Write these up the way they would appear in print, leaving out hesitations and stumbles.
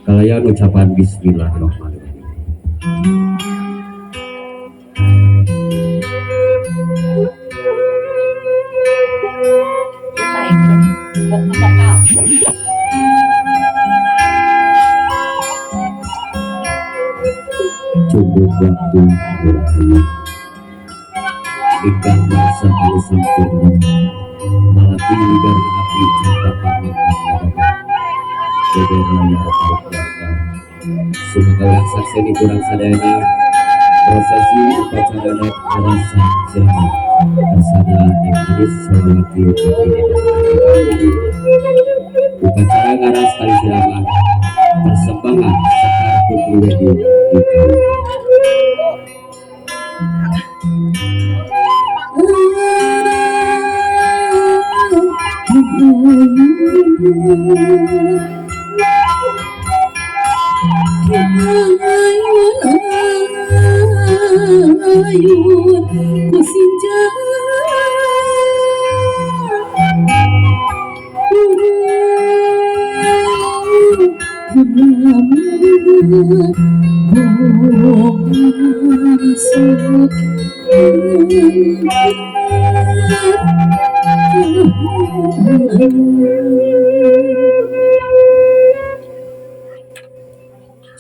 Kalian ucapan Bismillahirrahmanirrahim. Cukup waktu berakhir, ikan masa anu sempurna, malati karena api cinta pamit Dede raya keluarga. Sumakawan sakseni kurang sadayana prosesi upacara adat rasa sirama kasana yang hadis salawati upacara ngaras kali sirama persembahan sekar putri wedi di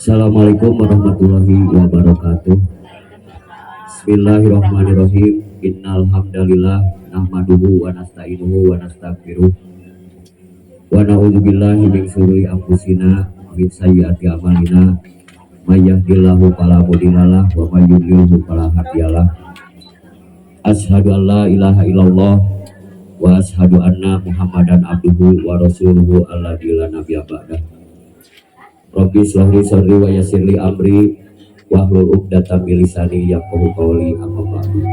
Assalamualaikum warahmatullahi wabarakatuh. Bismillahirrahmanirrahim. Innal hamdalillah nahmaduhu wa nasta'inuhu wa nastaghfiruh wa na'udzubillahi min syururi anfusina min sayyiati a'malina may yahdihillahu fala mudhillalah wa may yudhlilhu fala hadiyalah. Asyhadu an la ilaha illallah wa asyhadu anna Muhammadan abduhu wa rasuluhu alladzi la nabiyya ba'dah. Rabbi shrah li sadri wa yassir li amri wahlul 'uqdatam min lisani yafqahu qawli amma ba'du.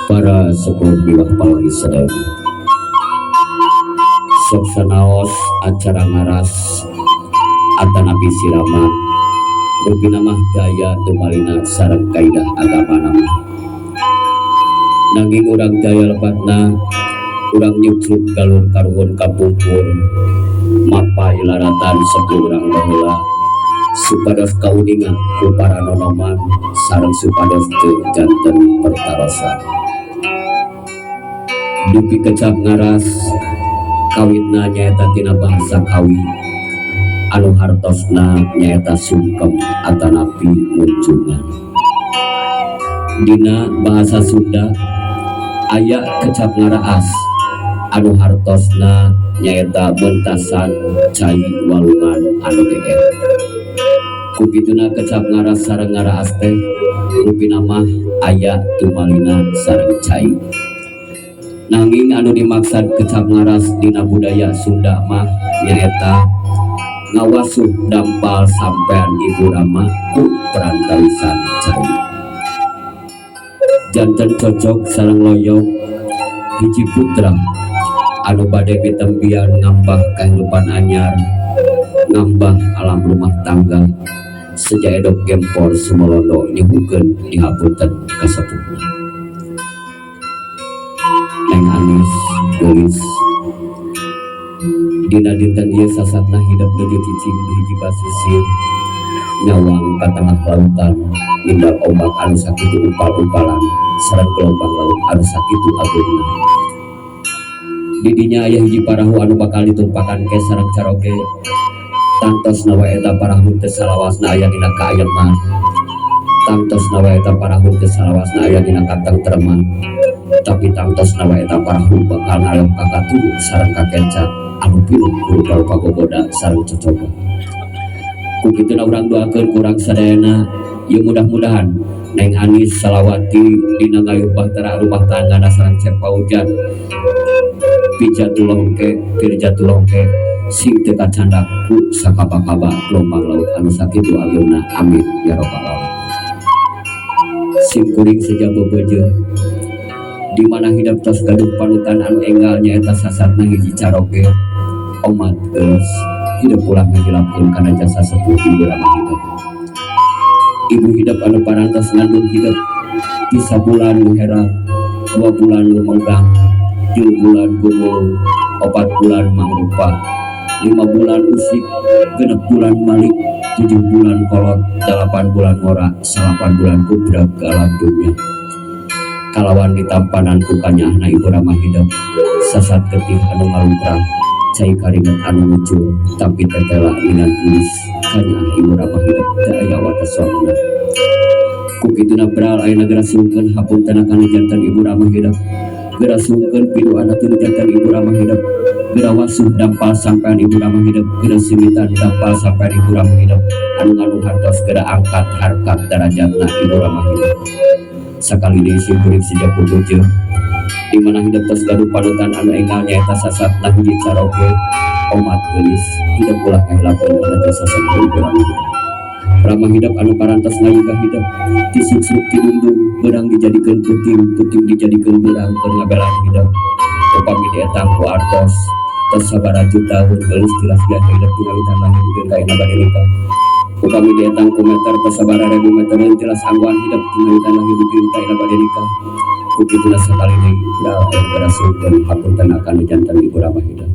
Para sepuh biwah palahi sedaya sok sanaos acara ngaras atanapi siraman rugi namah daya tumalina sareng kaidah agama nama nanging urang daya lebatna urang nyucuk galur karuhun kapungkur mapai laratan sepuh urang baheula supados kauningan ku para nonoman sareng supados teu janten pertarosan dupi kecap ngaras kawitna nyaeta tina bahasa kawi anu hartosna nyaeta sungkem atanapi munjungan dina bahasa Sunda aya kecap ngaraas anu hartosna nyaeta bentasan cai walungan anu geger Kukituna kecap ngaras sareng ngaraas teh rupina mah aya tumalina sareng cai. Nanging anu dimaksud kecap ngaras dina budaya Sunda mah nyaeta ngawasuh dampal sampean ibu rama ku perantawisan cai. Janten cocok sareng loyok hiji putra anu bade pitembian ngambah kehidupan anyar, ngambah alam rumah tangga sejaedok gempor sumolondo nyugukeun dihapunten kasepuhna. Neng Anis gelis dina dinten ieu sasatna hidup nuju cicing di hiji basisir nyawang ka tengah lautan ninggal ombak anu sakitu upal-upalan sareng gelombang laut anu sakitu agungna. Di dinya aya hiji parahu anu bakal ditumpakan ke sareng caroge tangtos nawa eta parahu teu salawasna aya dina kaayeman, tangtos nawa eta parahu teu salawasna aya dina katengtreman, tapi tangtos nawa eta parahu bakal nalem ka katudu sareng ka kenca anu pinuh rupa-rupa gogoda sareng cocoba. Kukituna urang doakeun kurang sadayana ieu mudah-mudahan Neng Anis Salawati dina ngayuh bahtera rumah tangga sareng cek paujan pijatulongke pirjatulongke sing teu kacandak ku sakaba-kaba gelombang laut anu sakitu ageuna amin ya rabbal alamin. Sim kuring saja bebeujeuh di mana hidup tos gaduh panutan anu enggal nyaeta sasatna hiji caroge omat geus hidup ulang ngajilapkeun kana jasa sepuh ibu rama hidup. Ibu hidup anu parantos ngandung hidup di sabulan muherang 2 bulan lumenggang 3 bulan gumul 4 bulan mangrupa 5 bulan usik 6 bulan malik 7 bulan kolot 8 bulan ngora 8 bulan kubrak ke alam dunia. Kalawan ditampanan ku kanyahna ibu rama hidup sasat getih anu ngalumprah cai karinget anu muncul tapi tetela minan tulis kanyah ibu rama hidup teu aya watesonna. Kukituna beral ayeuna geura sungkeun hapunten kana janten ibu rama hidup, geura sungkeun pilu anak teu janten ibu rama hidup, geura wasuh dampal sampean ibu rama hidup, geura simitan dampal sampean ibu rama hidup anu ngandung hartos geura angkat harkat darajatna ibu rama hidup. Sakali deui simkuring sejak bebeujeuh di mana hidup tos gaduh panutan anu enggal nyaeta sasatna hiji caroge omat geulis hidup ulah kahilakeun kana jasa sepuh ibu rama hidup. Rama hidup anu parantos ngayuga hidup disuksuk tidundung beurang dijadikeun puting, puting dijadikeun beurang keur ngabelaan hidup. Upami dietang ku artos tos sabaraha tahun geulis tilas biasa hidup tingawitan lahir dugeun ka ina bade nikah. Upami dietang ku meter tos sabaraha ribu meter tilas angguan hidup tingawitan lahir dugeun ka ina bade nikah. Kukituna sakali deui beral aya berasungkeun hapunten akan janten ibu rama hidup.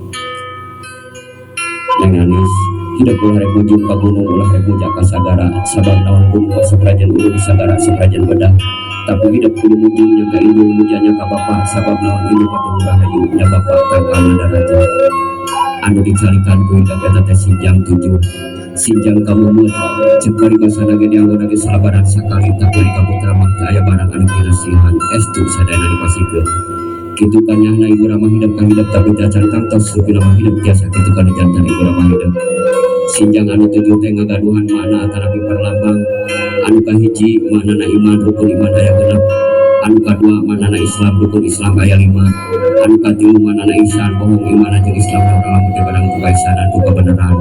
Neng Anis hidup ulah rek mujung ka gunung ulah rek mujak ka sagara sabab naon gunung saprajan ulun sagara saprajan bedah tapi hidup kudu mujungnya ka indung mujanya ka bapa sabab naon indung patuh rahayu nya bapa tangkana darajat anu dicalikan ku hidup eta teh sinjang 7 sinjang kamumut ceuk paribasana ge dianggona ge salabaran sakali tapi di kaputra mah teu aya barang anu kinasihan estu sadayana dipasikeun. Kitu kanyahna ibu rama hidup ka hidup tapi teu acan tangtos rupina mah hidup tiasa kitu kana janten ibu rama hidup. Sinjang anu 7 teh ngagaduhan makna atanapi perlambang anu kahiji maknana iman rukun iman aya 6, anu kadua maknana Islam rukun Islam aya 5, anu katilu maknana ihsan bohong iman jeung Islam dalam teh barang kaisanan ku kabeneran,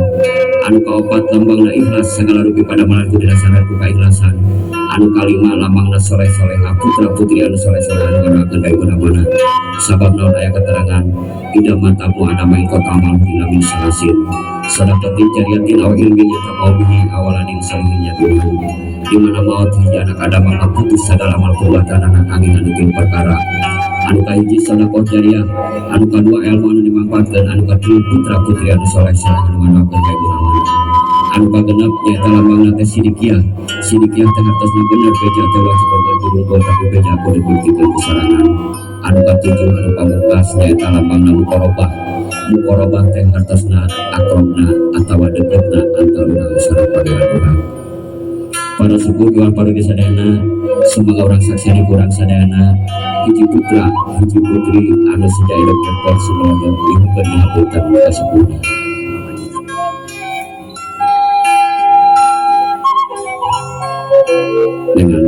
anu kaopat lambangna ikhlas segala rugi pada malan ku didasarkan ku kaikhlasan, anu kalima lambangna soleh-soleha putra putri anu soleh-soleh anu ngarakeun ka imana sabab naon aya keterangan ida matamu ada main kota amal min salasin sadaqatin jariyatin aw ilmin yataqaw bihi awaladin salihin yatuhu di mana maut hiji anak Adam ngaputus sagala amal perbuatan anak angin anu jeung perkara anu kahiji sedekah jariyah anu kadua ilmu anu dimanfaatkeun anu katilu putra putri anu soleh-soleh anu ngarakeun ka imana anu kagenep nyaeta lambangna teh sidikiyah teh hartosna bener beja teh wajib bergurung tapi beja kudu dibuktikan kesarangan anu katujuh anu pamungkas nyaeta lambangna mukorobah teh hartosna akrobna atawa deketna antar urang sareng pageran urang. Para suku jual parugi sadayana semoga orang saksi di kurang sadayana hiji putra hiji putri anu sejaidok kepor semoga dihukum dihaputan ka sepuhna.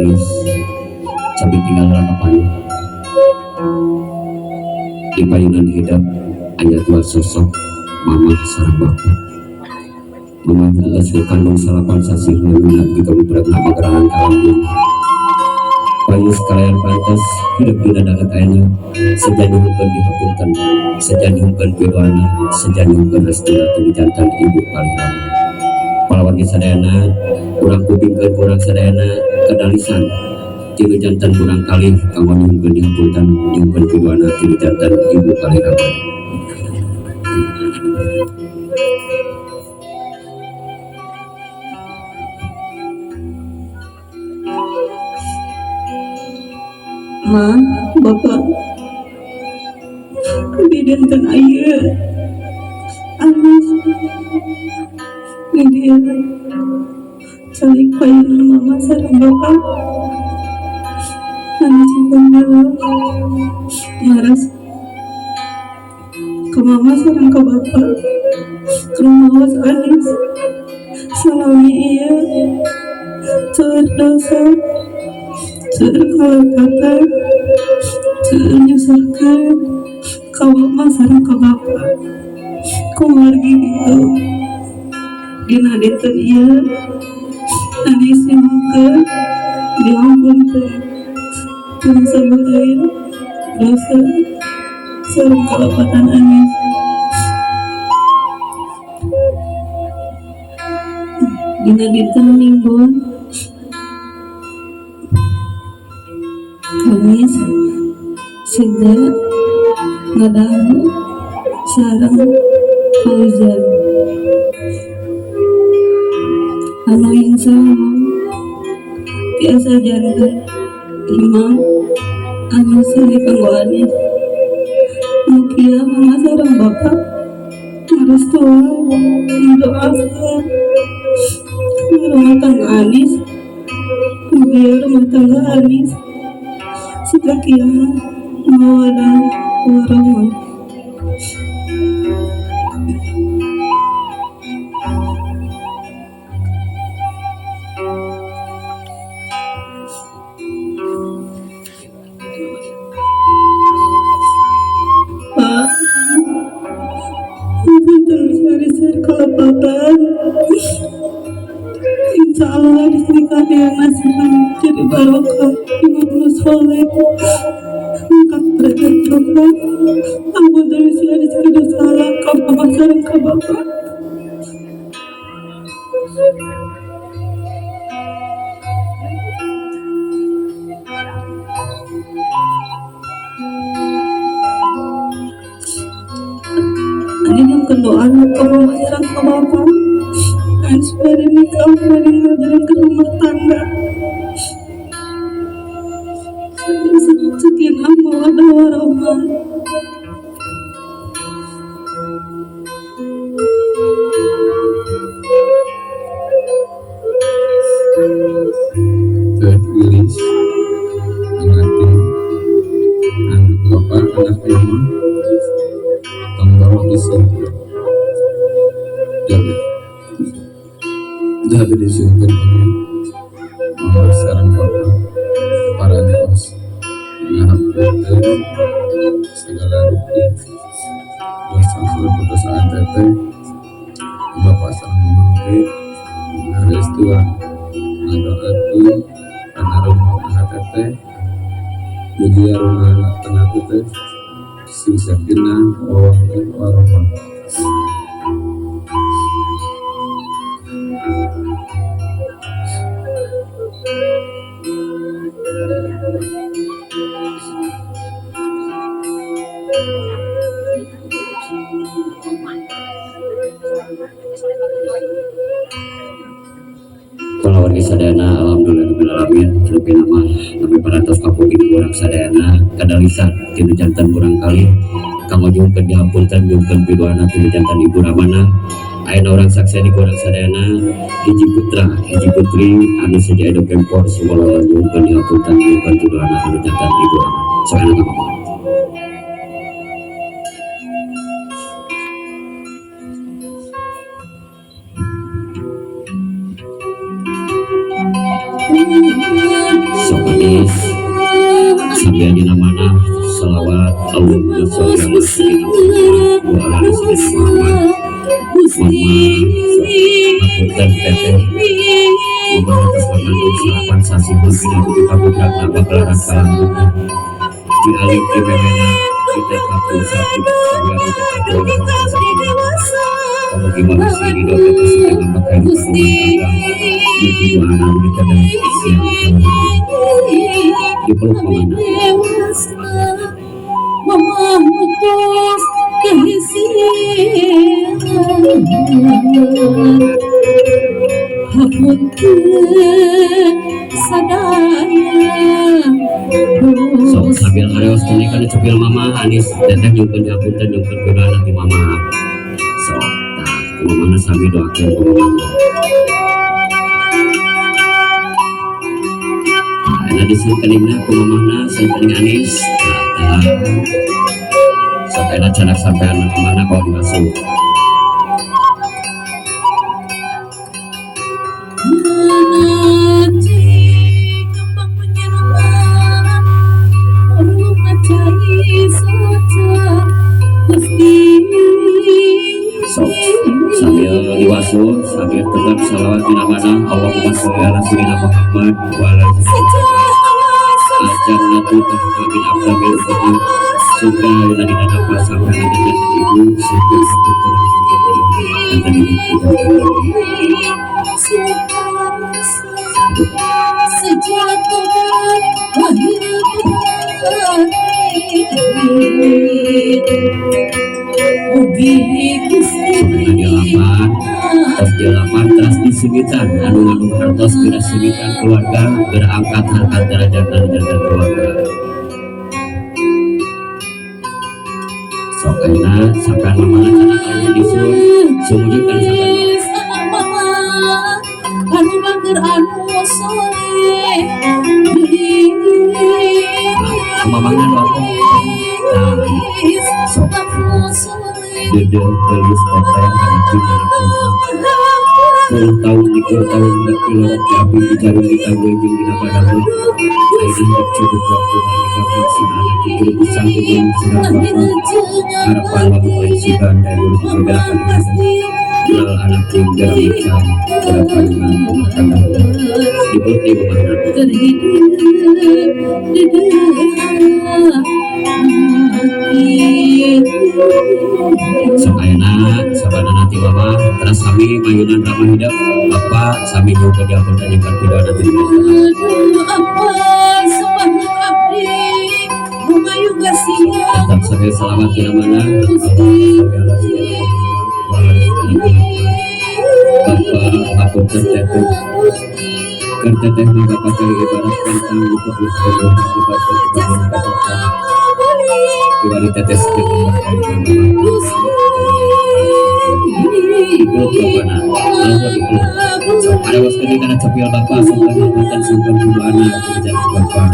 Anis cabi tinggal rakapan di payunan hidup ayat dua sosok mama sareng bapak. Mama adalah kandung salapan sasih melunak di kabupaten nama gerangan kalambung. Payu sekalian pantas hidup di dadangan aina sejanjungkeun dihapunten sejanjungkeun piruana sejanjungkeun restuna teu jantan ibu palihara. Palawargi sadayana urang kupingkeun urang sadayana kadalisan tilu jantan urang kalih kanggo nyungkeun dihapunten nyungkeun piruana tilu jantan ibu palihara. Ma, Bapak, kebidankan ayah, Anis, media, saling payunan mama sareng Bapak, Anis bener, maras, ke mama sareng ke Bapak, ke mawas Anis, salami iya, dosa, kalapatan, nyusahkan, kawa sareng ke Bapak, keluargi itu, dina dinten iya, Anis nyamkeun diampunkeun jeung sabaraha dosa sareng kalapatan Anis. Dina dinten Minggon Kamis Sida ngadahu sareng Fauzan anu insya tiasa jantan imam anu sari kanggo Anis mukia mama sareng Bapak ngarestuan ngadoakeun rumah tangga Anis biar rumah tangga Anis sebagian mawadah warahmah. Pak, itu terus hari-hari kelapatan. Insya Allah istrikan yang masih jadi barokah Imam Soleh angkat derajat Bapak. Ampun terus hari sekedar salah kau mama sareng ke Bapak. Ada yang kendoan kau mama sareng ke Bapak. Anis bari nikah bari ngajarin ke rumah tangga. Sakinah mawaddah warahmah. Tertulis anaknya anak bapak anak ibu tanggal disebut jadi disebut mama sareng bapak para dios ngahapunten segala rugi dosa kedosaan teteh bapak sareng mama ngarestuan ngadoakeun kana rumah tangga teteh mugia rumah tangga teteh sing sakinah mawaddah warahmah. Palawargi sadayana alhamdulillahirabbil alamin rupi nama tapi parantos kapuping urang sadayana kadalisan tina jantan urang kali kanggo nyungkeun dihampunten nyungkeun piduana tina jantan ibu ramana ayeuna urang saksian urang sadayana hiji putra hiji putri anu saja edo kempor sumolona nyungkeun dihampunten nyungkeun piduana anu jantan ibu ramana soalna kapapa. sambil dina mana selawat Allahumma sholli ala sayyidina Muhammad wa ala ali sayyidina Muhammad. Hapunten teteh mama atas mengandung salapan sasihun bina budi kabudrak napa kelaran kalambutna di alik kebebena kita kapu sakit sebuah kita kapu orang sakit kalau gimana sih di doa kita sedang memakai di rumah tangga di dua anak kita dan siang di peluk mana mama putus kehilangan hapunten sadaya sok sambil ngareos tadi kan cepil mama Anis teteh nyumpun hapunten nyumpun doa nanti mama sok tah mama sami doakeun ku mama. Nah di sini kelima ku mama seukeun Anis tah sok enak canak sampean mana kau dimasuk. Sok sambil diwasu sambil tetap salawat dina mana Allahumma sholli ala sayyidina Muhammad wa ala ali ajannatu tahmin abdabil ummah surga yang di dalam sampai nanti ibu surga hapunten dan sejak delapan teras disugitan anu hartos tidak sugitan keluarga berangkat harkat derajat dan keluarga sok enak sampai mama cara kamu disun sumujukan sampai mama anu bager anu soleh mamanya doakan nah sok dede gelis teteh anakku puluh tahun pilot api di jarum di tanggung jeung dina padamu ayeuna hidup cukup waktu ketika vaksin anak itu bisa dengan sedang harapan waktu pensiun dan urus pergerakan jual anak yang jarang bicara gerakan dengan rumah tangga ibu mana sok ayeuna sabana nanti mama terus sami mayunan ramah hidup bapak sami juga diapunten yang kan tidak nanti tetap sebagai selawat di mana bapak hapunten teteh kan teteh maka pakai ibarat kantang untuk berdoa di bapak kembali tetes dengan ikut kemana lalu ikut ada waskini karena cepil bapak sumber hutan sumber kemana kerja bapak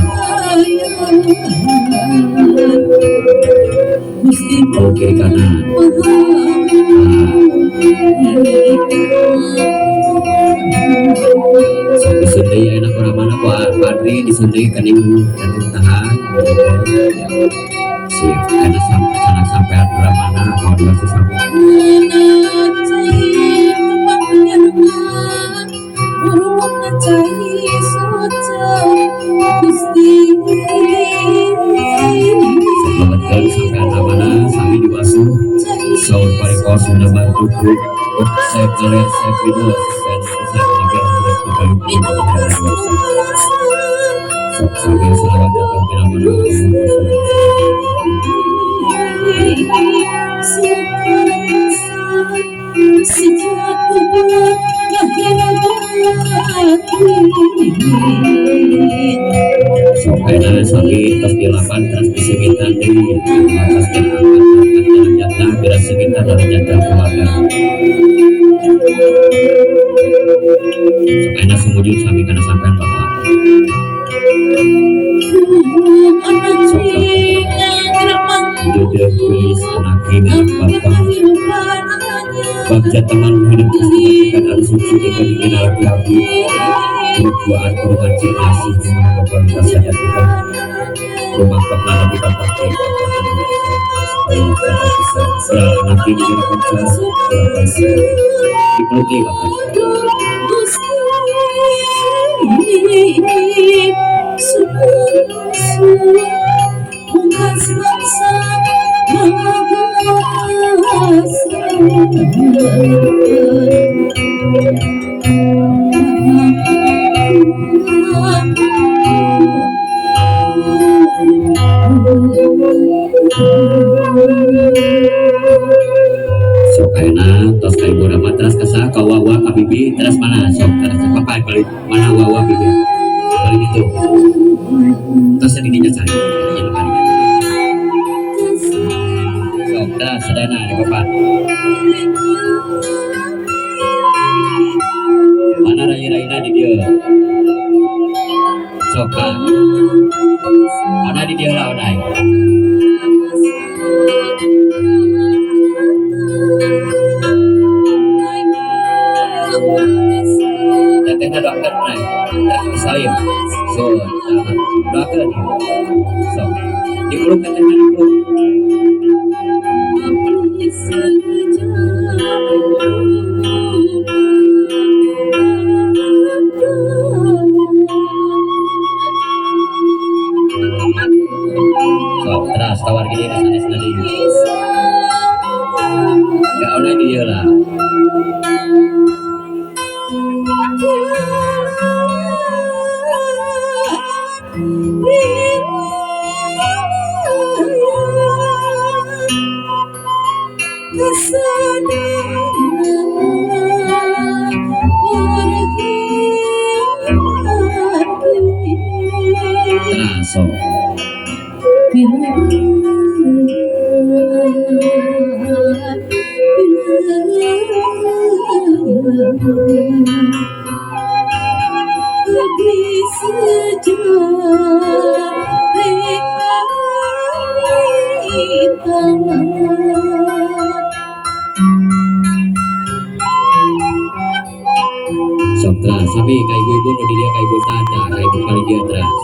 oh kiri kanan disundai enak orang mana Pak Padri disundai kening dan tahan sip enak sampai orang mana kalau dia sampai sebelumnya sampai mana sami diwasu saur parikos sudah bantu saya kalian saya video dan saya mengambil sambil selawat datang bila menunggu Sokena sakit tas dilapan terus disegitan di atas diangkat jatah bila sekitar dari jatah keluarga Sokena semujud sami karena sampai bapak Jodoh tulis anak ini bapak Bagja teman hidup pastikan ada suci dengan laki-laki kerubuan kurungan cirkulasi rumah pemerintah sadar kita rumah pemerintah di tempat ini supaya cara bisa selalu nanti digunakan cara dipeluki bapak sok kaina tos kai burama teras kasa ka wawa ka bibi teras mana sok teras apa kali mana wawa bibi kali itu tos sedikitnya cari yang kali sok teras sedana ada bapak mana rai-raina di dia sok ada di dia lah odai tetehnya dokter naik salim so dokter so dipeluk tetehnya dipeluk so terus tawar gini sana sendiri gak oleh dia lah so sok teras sabi kai ibu nu dia kai ibu tata kai ibu kali dia teras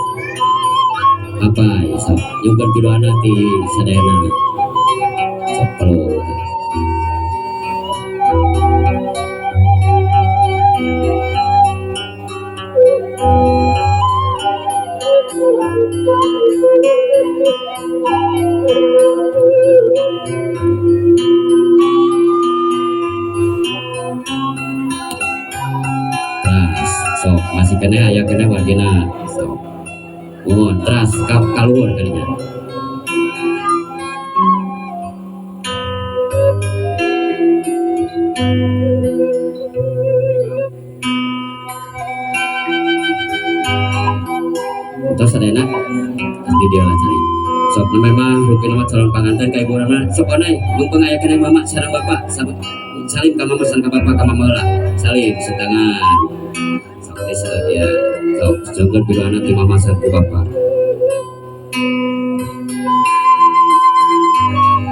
apa sok nyugan pidoan nanti sadayana sok peluk sok masih kena aya kena wajina sok teras kaluhur kalinya terus sadayana di dia lah cari sok memang rupi nama calon pengantin kayak ibu rana sok onai mumpung aya kena mama sareng bapak salim ka mama sareng ka bapak ka mama lah salim setengah sok desa dia sok jengkel bila anak di mama sareng ka bapak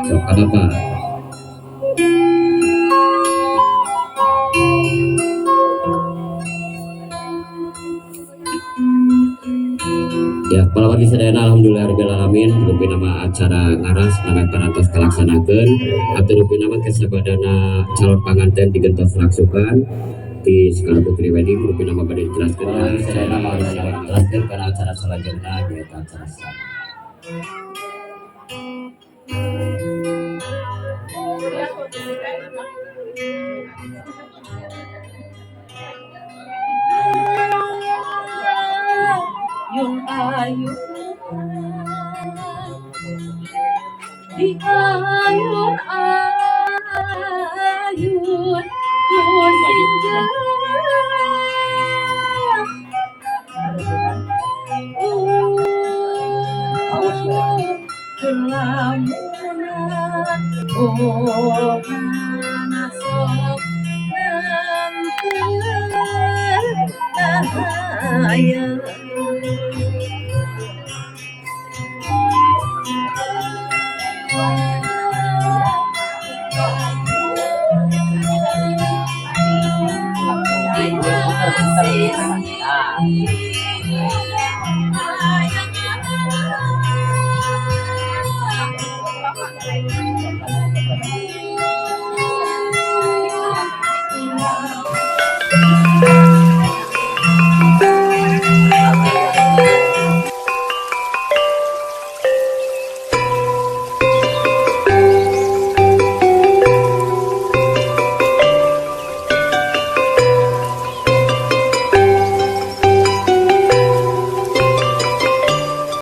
sok ka bapak ya kalau lagi sedayana alhamdulillah rabbil alamin rupi nama acara ngaras nama parantos kalaksanakeun atau rupi nama kesabadana calon panganten digentos laksukan di Sekar Putri Wedding rupi nama pada diteraskeun sedayana mau diteraskeun karena acara selanjutnya di acara sah Yung ayun di ayun ayun oh senja kelamunan oh panasok nanti ayah pinter gitu kan. Nah,